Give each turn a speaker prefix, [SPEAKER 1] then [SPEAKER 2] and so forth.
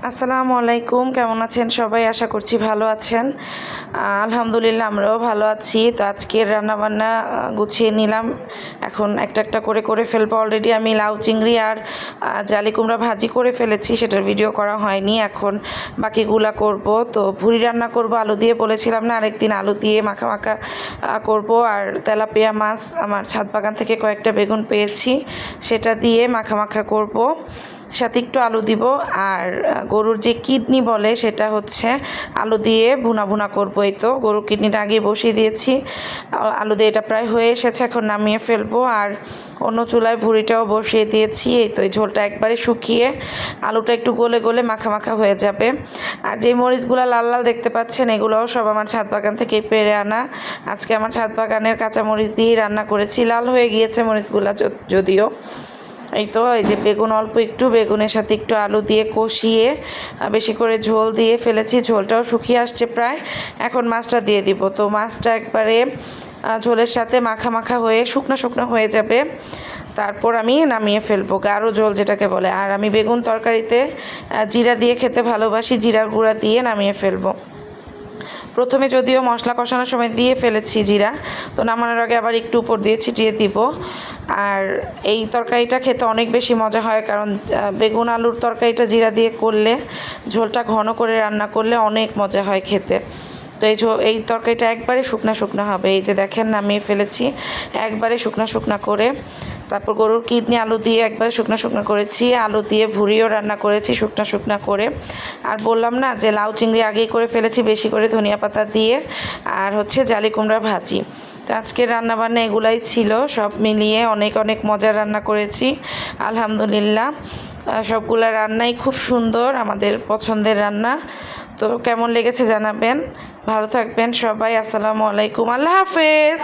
[SPEAKER 1] আসসালামু আলাইকুম, কেমন আছেন সবাই? আশা করছি ভালো আছেন। আলহামদুলিল্লাহ আমরাও ভালো আছি। তো আজকের রান্নাবান্না গুছিয়ে নিলাম, এখন একটা একটা করে করে ফেলবো। অলরেডি আমি লাউ চিংড়ি আর জালি কুমড়া ভাজি করে ফেলেছি, সেটার ভিডিও করা হয়নি। এখন বাকিগুলা করব। তো ভুড়ি রান্না করব আলু দিয়ে, বলেছিলাম না আরেকদিন, আলু দিয়ে মাখা মাখা করব। আর তেলাপিয়া মাছ আমার ছাদ বাগান থেকে কয়েকটা বেগুন পেয়েছি, সেটা দিয়ে মাখা মাখা করব, সাথে একটু আলু দিব। আর গরুর যে কিডনি বলে সেটা হচ্ছে আলু দিয়ে ভুনা ভুনা করবো। এই তো গরুর কিডনিটা আগে বসিয়ে দিয়েছি, আলু দিয়ে এটা প্রায় হয়ে এসেছে, এখন নামিয়ে ফেলবো। আর অন্য চুলায় ভুড়িটাও বসিয়ে দিয়েছি। এই তো এই ঝোলটা একবারে শুকিয়ে আলুটা একটু গলে গলে মাখা মাখা হয়ে যাবে। আর যে মরিচগুলো লাল লাল দেখতে পাচ্ছেন, এগুলোও সব আমার ছাদ বাগান থেকে পেড়ে আনা। আজকে আমার ছাদ বাগানের কাঁচা মরিচ দিয়েই রান্না করেছি। লাল হয়ে গিয়েছে মরিচগুলো যদিও। এই তো এই যে বেগুন, অল্প একটু বেগুনের সাথে একটু আলু দিয়ে কষিয়ে বেশি করে ঝোল দিয়ে ফেলেছি, ঝোলটাও শুকিয়ে আসছে প্রায়। এখন মাছটা দিয়ে দিব। তো মাছটা একবারে ঝোলের সাথে মাখা মাখা হয়ে শুকনো শুকনো হয়ে যাবে, তারপর আমি নামিয়ে ফেলবো, গাঢ় ঝোল যেটাকে বলে। আর আমি বেগুন তরকারিতে জিরা দিয়ে খেতে ভালোবাসি, জিরার গুঁড়া দিয়ে নামিয়ে ফেলবো। প্রথমে যদিও মশলা কষানোর সময় দিয়ে ফেলেছি জিরা, তো নামানোর আগে আবার একটু উপর দিয়ে ছিটিয়ে দিব। আর এই তরকারিটা খেতে অনেক বেশি মজা হয়, কারণ বেগুন আলুর তরকারিটা জিরা দিয়ে করলে, ঝোলটা ঘন করে রান্না করলে অনেক মজা হয় খেতে। তো এই তরকারিটা একবারে শুকনা শুকনা হবে। এই যে দেখেন নামিয়ে ফেলেছি একবারে শুকনা শুকনা করে। তারপর গরুর কিডনি আলু দিয়ে একবারে শুকনা শুকনা করেছি, আলু দিয়ে ভুড়িও রান্না করেছি শুকনা শুকনা করে। আর বললাম না যে লাউ চিংড়ি আগেই করে ফেলেছি বেশি করে ধনিয়া পাতা দিয়ে, আর হচ্ছে জালি কুমড়া ভাজি। তো আজকের রান্নাবান্না এগুলাই ছিল, সব মিলিয়ে অনেক অনেক মজার রান্না করেছি আলহামদুলিল্লাহ। সবগুলা রান্নাই খুব সুন্দর, আমাদের পছন্দের রান্না। তো কেমন লেগেছে জানাবেন। ভালো থাকবেন সবাই। আসসালামু আলাইকুম, আল্লাহ হাফেজ।